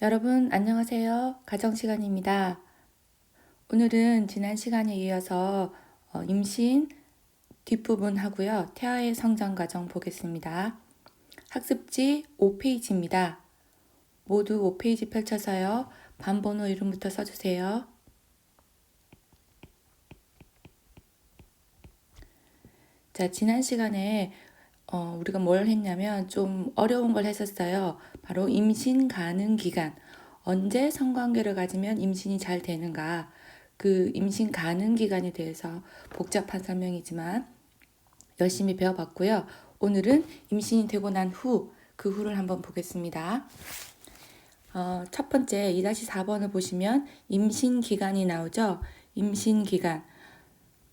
여러분 안녕하세요. 가정시간입니다. 오늘은 지난 시간에 이어서 임신 뒷부분 하고요. 태아의 성장 과정 보겠습니다. 학습지 5페이지입니다. 모두 5페이지 펼쳐서요. 반번호 이름부터 써주세요. 자, 지난 시간에 우리가 뭘 했냐면 좀 어려운 걸 했었어요. 바로 임신 가능 기간. 언제 성관계를 가지면 임신이 잘 되는가. 그 임신 가능 기간에 대해서 복잡한 설명이지만 열심히 배워봤고요. 오늘은 임신이 되고 난 후, 그 후를 한번 보겠습니다. 첫 번째 2-4번을 보시면 임신 기간이 나오죠. 임신 기간.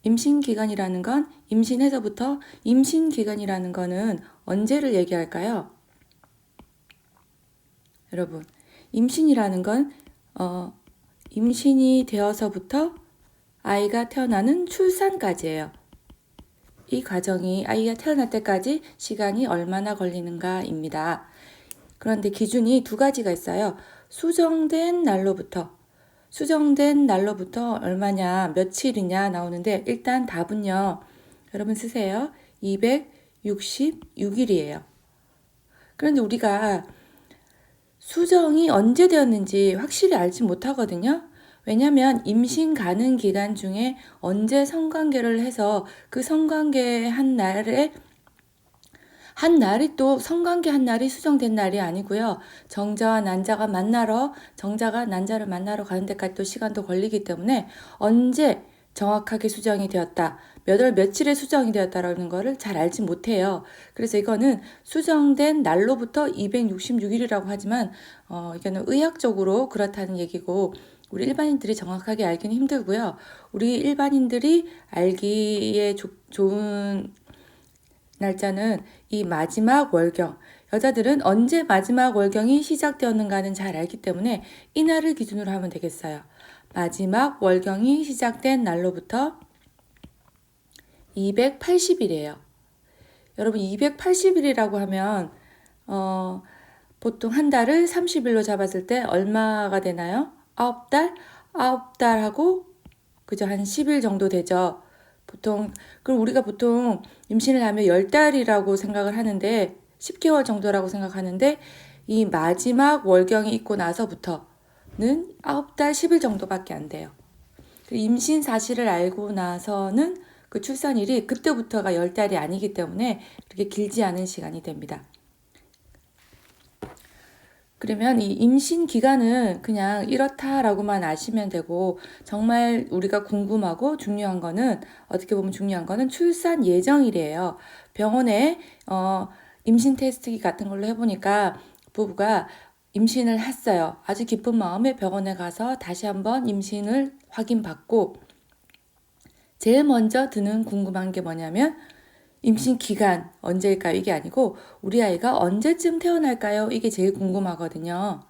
임신 기간이라는 건 임신해서부터 임신 기간이라는 거는 언제를 얘기할까요? 여러분, 임신이라는 건 임신이 되어서부터 아이가 태어나는 출산까지예요. 이 과정이 아이가 태어날 때까지 시간이 얼마나 걸리는가입니다. 그런데 기준이 두 가지가 있어요. 수정된 날로부터 얼마냐, 며칠이냐 나오는데 일단 답은요. 여러분 쓰세요. 266일이에요. 그런데 우리가 수정이 언제 되었는지 확실히 알지 못하거든요. 왜냐하면 임신 가능 기간 중에 언제 성관계를 해서 그 성관계 한 날이 또 성관계 한 날이 수정된 날이 아니고요. 정자와 난자가 정자가 난자를 만나러 가는 데까지 또 시간도 걸리기 때문에 언제 정확하게 수정이 되었다. 몇 월 며칠에 수정이 되었다라는 거를 잘 알지 못해요. 그래서 이거는 수정된 날로부터 266일이라고 하지만 이거는 의학적으로 그렇다는 얘기고 우리 일반인들이 정확하게 알기는 힘들고요. 우리 일반인들이 알기에 좋은 날짜는 이 마지막 월경. 여자들은 언제 마지막 월경이 시작되었는가는 잘 알기 때문에 이 날을 기준으로 하면 되겠어요. 마지막 월경이 시작된 날로부터 280일이에요. 여러분 280일이라고 하면 보통 한 달을 30일로 잡았을 때 얼마가 되나요? 9달? 9달하고 그죠? 한 10일 정도 되죠. 그럼 우리가 보통 임신을 하면 10달이라고 생각을 하는데 10개월 정도라고 생각하는데 이 마지막 월경이 있고 나서부터는 9달 10일 정도밖에 안 돼요. 임신 사실을 알고 나서는 그 출산일이 그때부터가 10달이 아니기 때문에 그렇게 길지 않은 시간이 됩니다. 그러면 이 임신 기간은 그냥 이렇다라고만 아시면 되고 정말 우리가 궁금하고 중요한 거는 어떻게 보면 중요한 거는 출산 예정일이에요. 병원에 임신 테스트 같은 걸로 해보니까 부부가 임신을 했어요. 아주 기쁜 마음에 병원에 가서 다시 한번 임신을 확인받고 제일 먼저 드는 궁금한 게 뭐냐면 임신 기간 언제일까요? 이게 아니고 우리 아이가 언제쯤 태어날까요? 이게 제일 궁금하거든요.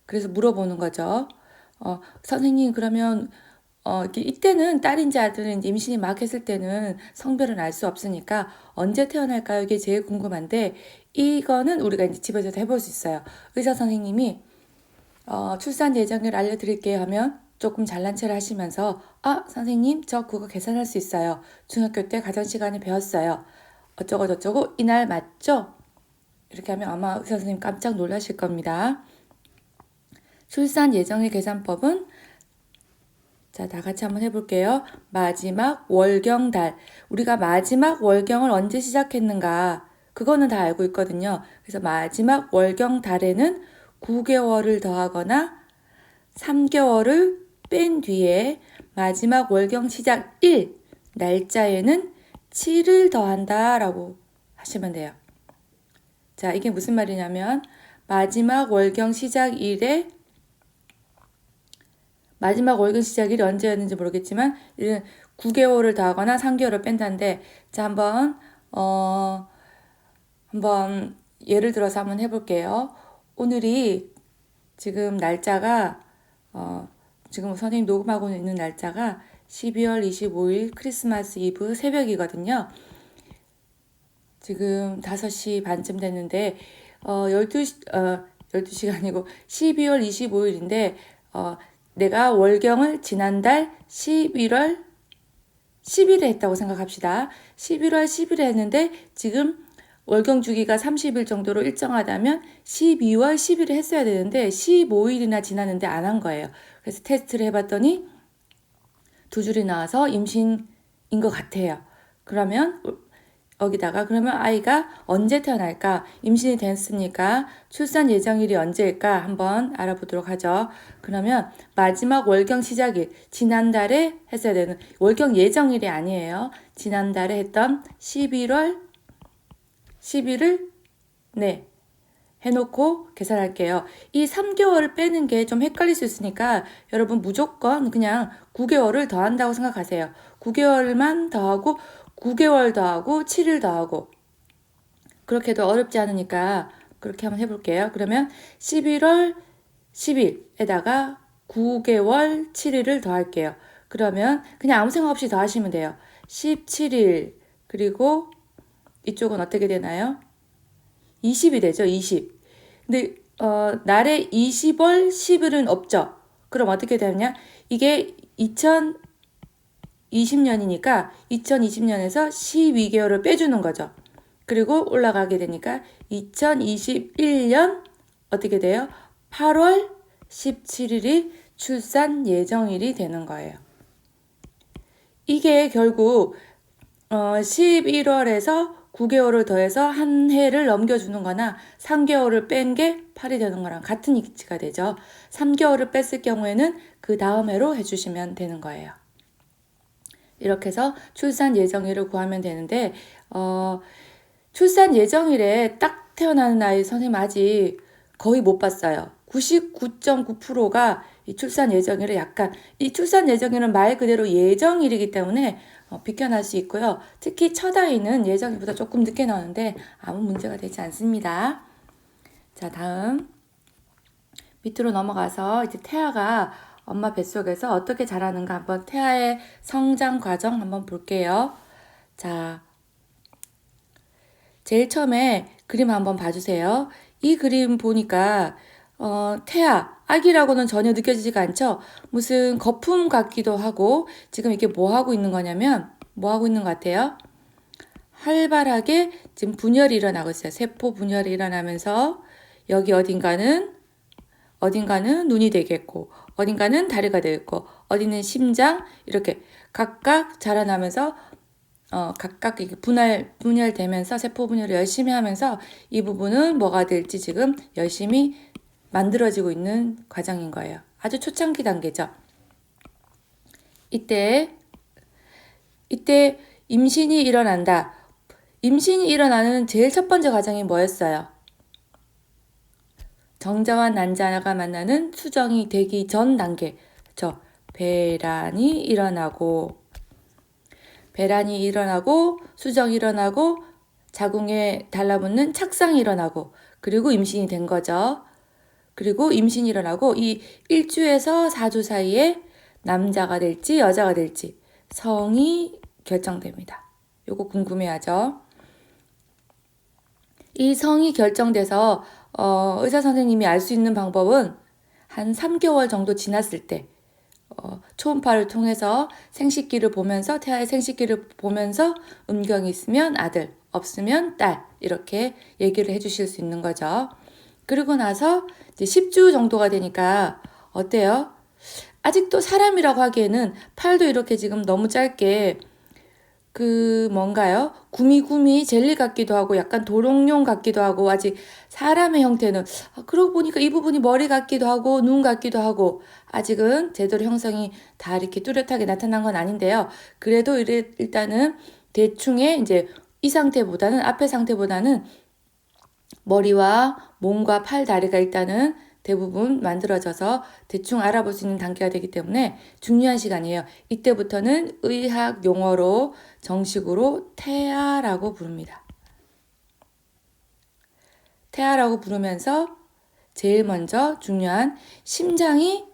그래서 물어보는 거죠. 선생님 그러면 이때는 딸인지 아들인지 임신이 막 했을 때는 성별은 알 수 없으니까 언제 태어날까요? 이게 제일 궁금한데 이거는 우리가 이제 집에서 해볼 수 있어요. 의사 선생님이 출산 예정일 알려드릴게요 하면 조금 잘난 체를 하시면서 선생님 저 그거 계산할 수 있어요. 중학교 때 가정 시간에 배웠어요. 어쩌고 저쩌고 이날 맞죠? 이렇게 하면 아마 의사 선생님 깜짝 놀라실 겁니다. 출산 예정일 계산법은 자, 다 같이 한번 해볼게요. 마지막 월경달. 우리가 마지막 월경을 언제 시작했는가 그거는 다 알고 있거든요. 그래서 마지막 월경달에는 9개월을 더하거나 3개월을 뺀 뒤에 마지막 월경 시작 1 날짜에는 7을 더한다 라고 하시면 돼요. 자, 이게 무슨 말이냐면 마지막 월경 시작일에 마지막 월경 시작일이 언제였는지 모르겠지만 9개월을 더하거나 3개월을 뺀다는데 자, 한번 예를 들어서 한번 해볼게요. 오늘이 지금 날짜가 지금 선생님 녹음하고 있는 날짜가 12월 25일 크리스마스 이브 새벽이거든요. 지금 5시 반쯤 됐는데 12시 12시가 아니고 12월 25일인데 내가 월경을 지난달 11월 10일에 했다고 생각합시다. 11월 10일에 했는데 지금 월경 주기가 30일 정도로 일정하다면 12월 10일에 했어야 되는데 15일이나 지났는데 안 한 거예요. 그래서 테스트를 해봤더니 2줄이 나와서 임신인 것 같아요. 그러면 여기다가 그러면 아이가 언제 태어날까? 임신이 됐으니까 출산 예정일이 언제일까? 한번 알아보도록 하죠. 그러면 마지막 월경 시작일, 지난달에 했어야 되는 월경 예정일이 아니에요. 지난달에 했던 11월 10일을 네, 해놓고 계산할게요. 이 3개월을 빼는 게 좀 헷갈릴 수 있으니까 여러분 무조건 그냥 9개월을 더한다고 생각하세요. 9개월만 더하고 9개월 더하고 7일 더하고 그렇게 해도 어렵지 않으니까 그렇게 한번 해볼게요. 그러면 11월 10일에다가 9개월 7일을 더할게요. 그러면 그냥 아무 생각 없이 더하시면 돼요. 17일 그리고 이쪽은 어떻게 되나요? 20이 되죠. 20. 근데 날에 20월 10일은 없죠. 그럼 어떻게 되느냐? 이게 2020년이니까 2020년에서 12개월을 빼주는 거죠. 그리고 올라가게 되니까 2021년 어떻게 돼요? 8월 17일이 출산 예정일이 되는 거예요. 이게 결국 11월에서 9개월을 더해서 한 해를 넘겨주는 거나 3개월을 뺀 게 8이 되는 거랑 같은 이치가 되죠. 3개월을 뺐을 경우에는 그 다음 해로 해주시면 되는 거예요. 이렇게 해서 출산 예정일을 구하면 되는데 출산 예정일에 딱 태어나는 아이 선생님 아직 거의 못 봤어요. 99.9%가 이 출산 예정일에 약간 이 출산 예정일은 말 그대로 예정일이기 때문에 비껴날 수 있고요. 특히 첫 아이는 예정일보다 조금 늦게 나오는데 아무 문제가 되지 않습니다. 자, 다음 밑으로 넘어가서 이제 태아가 엄마 뱃속에서 어떻게 자라는가 한번 태아의 성장 과정 한번 볼게요. 자, 제일 처음에 그림 한번 봐주세요. 이 그림 보니까 태아, 아기라고는 전혀 느껴지지가 않죠? 무슨 거품 같기도 하고 지금 이게 뭐 하고 있는 거냐면 뭐 하고 있는 것 같아요? 활발하게 지금 분열이 일어나고 있어요. 세포 분열이 일어나면서 여기 어딘가는 눈이 되겠고 어딘가는 다리가 되겠고 어디는 심장 이렇게 각각 자라나면서 각각 분열되면서 세포 분열을 열심히 하면서 이 부분은 뭐가 될지 지금 열심히 만들어지고 있는 과정인 거예요. 아주 초창기 단계죠. 이때 임신이 일어난다. 임신이 일어나는 제일 첫 번째 과정이 뭐였어요? 정자와 난자가 만나는 수정이 되기 전 단계. 그렇죠? 배란이 일어나고 수정이 일어나고 자궁에 달라붙는 착상이 일어나고 그리고 임신이 된 거죠. 그리고 임신이 일어나고 이 1주에서 4주 사이에 남자가 될지 여자가 될지 성이 결정됩니다. 요거 궁금해하죠? 이 성이 결정돼서 의사 선생님이 알 수 있는 방법은 한 3개월 정도 지났을 때 초음파를 통해서 생식기를 보면서 태아의 생식기를 보면서 음경이 있으면 아들, 없으면 딸 이렇게 얘기를 해주실 수 있는 거죠. 그리고 나서 이제 10주 정도가 되니까 어때요? 아직도 사람이라고 하기에는 팔도 이렇게 지금 너무 짧게 뭔가요? 구미구미 젤리 같기도 하고 약간 도롱뇽 같기도 하고 아직 사람의 형태는 그러고 보니까 이 부분이 머리 같기도 하고 눈 같기도 하고 아직은 제대로 형성이 다 이렇게 뚜렷하게 나타난 건 아닌데요. 그래도 일단은 대충의 이제 이 상태보다는 앞의 상태보다는 머리와 몸과 팔, 다리가 일단은 대부분 만들어져서 대충 알아볼 수 있는 단계가 되기 때문에 중요한 시간이에요. 이때부터는 의학 용어로 정식으로 태아라고 부릅니다. 태아라고 부르면서 제일 먼저 중요한 심장이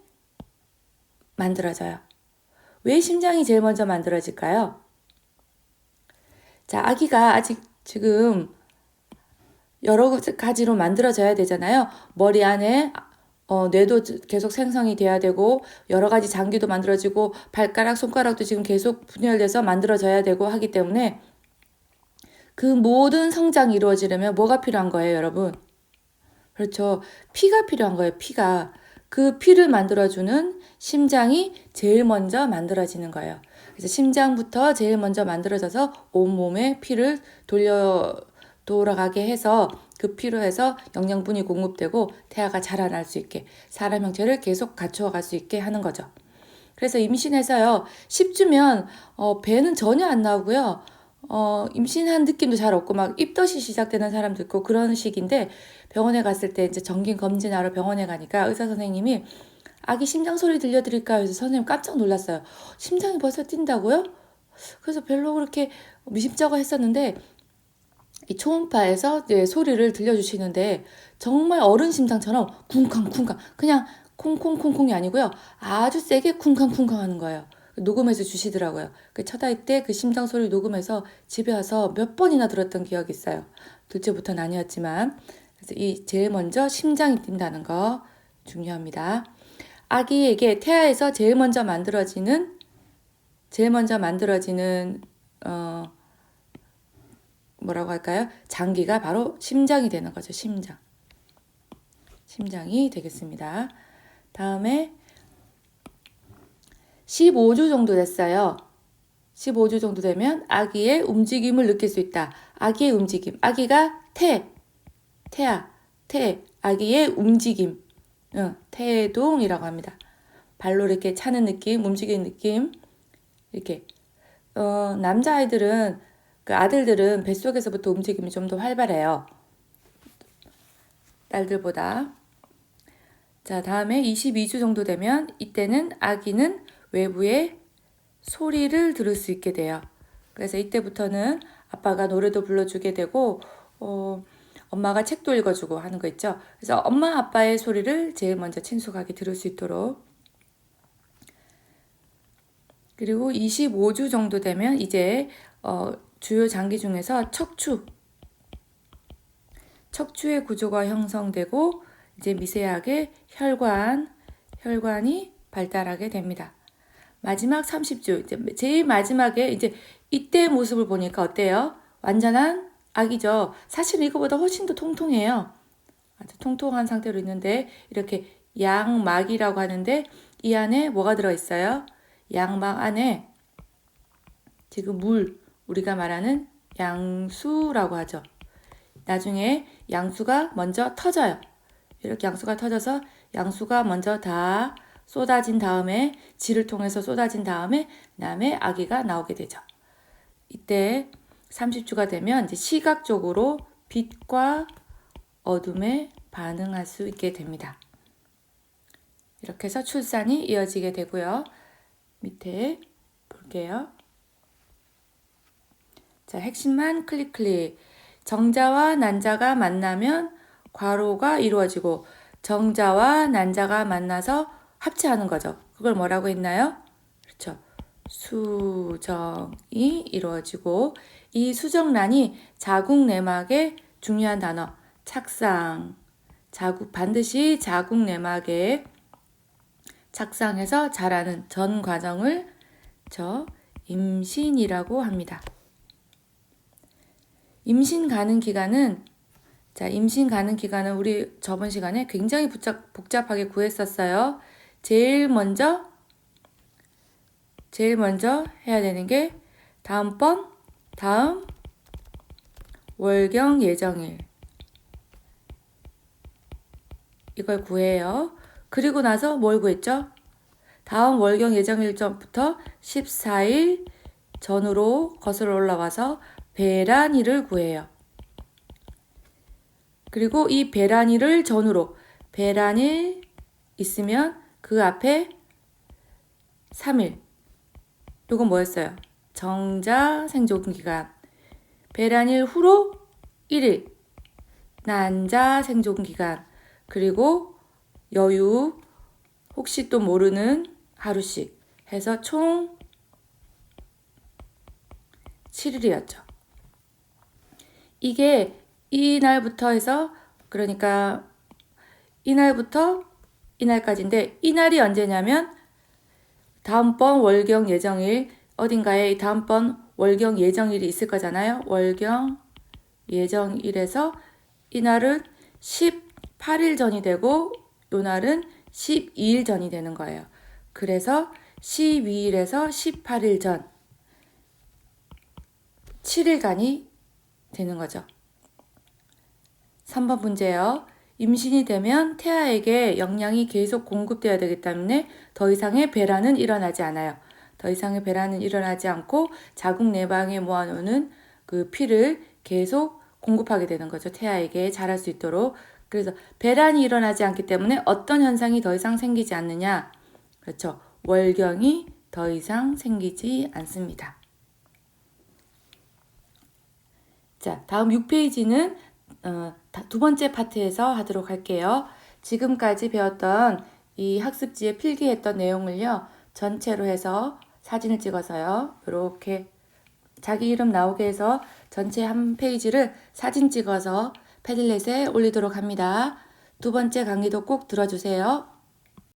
만들어져요. 왜 심장이 제일 먼저 만들어질까요? 자, 아기가 아직 지금 여러 가지로 만들어져야 되잖아요. 머리 안에 뇌도 계속 생성이 돼야 되고 여러 가지 장기도 만들어지고 발가락, 손가락도 지금 계속 분열돼서 만들어져야 되고 하기 때문에 그 모든 성장이 이루어지려면 뭐가 필요한 거예요, 여러분? 그렇죠. 피가 필요한 거예요, 피가. 그 피를 만들어주는 심장이 제일 먼저 만들어지는 거예요. 그래서 심장부터 제일 먼저 만들어져서 온몸에 피를 돌아가게 해서 그 피로 해서 영양분이 공급되고 태아가 자라날 수 있게 사람 형체를 계속 갖추어 갈 수 있게 하는 거죠. 그래서 임신해서요, 10주면 배는 전혀 안 나오고요. 임신한 느낌도 잘 없고 막 입덧이 시작되는 사람도 있고 그런 식인데 병원에 갔을 때 이제 정긴 검진하러 병원에 가니까 의사 선생님이 아기 심장 소리 들려드릴까요? 그래서 선생님 깜짝 놀랐어요. 심장이 벌써 뛴다고요? 그래서 별로 그렇게 미심쩍어 했었는데 이 초음파에서 이제 소리를 들려주시는데 정말 어른 심장처럼 쿵쾅쿵쾅 그냥 콩콩콩콩이 아니고요. 아주 세게 쿵쾅쿵쾅 하는 거예요. 녹음해서 주시더라고요. 그 첫 아이 때 그 심장 소리 녹음해서 집에 와서 몇 번이나 들었던 기억이 있어요. 둘째부터는 아니었지만. 그래서 이 제일 먼저 심장이 뛴다는 거 중요합니다. 아기에게 태아에서 제일 먼저 만들어지는 뭐라고 할까요? 장기가 바로 심장이 되는 거죠. 심장이 되겠습니다. 다음에 15주 정도 됐어요. 15주 정도 되면 아기의 움직임을 느낄 수 있다. 아기의 움직임. 아기가 아기의 움직임. 태동이라고 합니다. 발로 이렇게 차는 느낌, 움직이는 느낌. 이렇게. 남자아이들은, 그 아들들은 뱃속에서부터 움직임이 좀 더 활발해요. 딸들보다. 자, 다음에 22주 정도 되면 이때는 아기는 외부의 소리를 들을 수 있게 돼요. 그래서 이때부터는 아빠가 노래도 불러주게 되고 엄마가 책도 읽어주고 하는 거 있죠. 그래서 엄마 아빠의 소리를 제일 먼저 친숙하게 들을 수 있도록. 그리고 25주 정도 되면 이제 주요 장기 중에서 척추의 구조가 형성되고 이제 미세하게 혈관이 발달하게 됩니다. 마지막 30주, 이제 제일 마지막에 이제 이때 모습을 보니까 어때요? 완전한 아기죠. 사실은 이거보다 훨씬 더 통통해요. 아주 통통한 상태로 있는데 이렇게 양막이라고 하는데 이 안에 뭐가 들어있어요? 양막 안에 지금 우리가 말하는 양수라고 하죠. 나중에 양수가 먼저 터져요. 이렇게 양수가 터져서 양수가 먼저 다 쏟아진 다음에 질을 통해서 쏟아진 다음에 아기가 나오게 되죠. 이때 30주가 되면 이제 시각적으로 빛과 어둠에 반응할 수 있게 됩니다. 이렇게 해서 출산이 이어지게 되고요. 밑에 볼게요. 자, 핵심만 클릭. 정자와 난자가 만나면 괄호가 이루어지고 정자와 난자가 만나서 합체하는 거죠. 그걸 뭐라고 했나요? 그렇죠. 수정이 이루어지고 이 수정란이 자궁 내막의 중요한 단어 착상, 반드시 자궁 내막에 착상해서 자라는 전 과정을 임신이라고 합니다. 임신 가능 기간은 우리 저번 시간에 굉장히 복잡하게 구했었어요. 제일 먼저 해야 되는 게 다음 월경 예정일. 이걸 구해요. 그리고 나서 뭘 구했죠? 다음 월경 예정일 전부터 14일 전으로 거슬러 올라와서 배란일을 구해요. 그리고 이 배란일을 전후로 배란일 있으면 그 앞에 3일. 이건 뭐였어요? 정자 생존기간. 배란일 후로 1일. 난자 생존기간. 그리고 여유 혹시 또 모르는 하루씩 해서 총 7일이었죠. 이게 이날부터 해서 그러니까 이날부터 이날까지인데 이날이 언제냐면 다음번 월경 예정일 어딘가에 다음번 월경 예정일이 있을 거잖아요. 월경 예정일에서 이날은 18일 전이 되고 요날은 12일 전이 되는 거예요. 그래서 12일에서 18일 전 7일간이 되는 거죠. 3번 문제요. 임신이 되면 태아에게 영양이 계속 공급되어야 되기 때문에 더 이상의 배란은 일어나지 않아요. 더 이상의 배란은 일어나지 않고 자궁 내방에 모아놓는 그 피를 계속 공급하게 되는 거죠. 태아에게 자랄 수 있도록. 그래서 배란이 일어나지 않기 때문에 어떤 현상이 더 이상 생기지 않느냐? 그렇죠. 월경이 더 이상 생기지 않습니다. 자, 다음 6페이지는 두 번째 파트에서 하도록 할게요. 지금까지 배웠던 이 학습지에 필기했던 내용을요. 전체로 해서 사진을 찍어서요. 이렇게 자기 이름 나오게 해서 전체 한 페이지를 사진 찍어서 패들렛에 올리도록 합니다. 두 번째 강의도 꼭 들어주세요.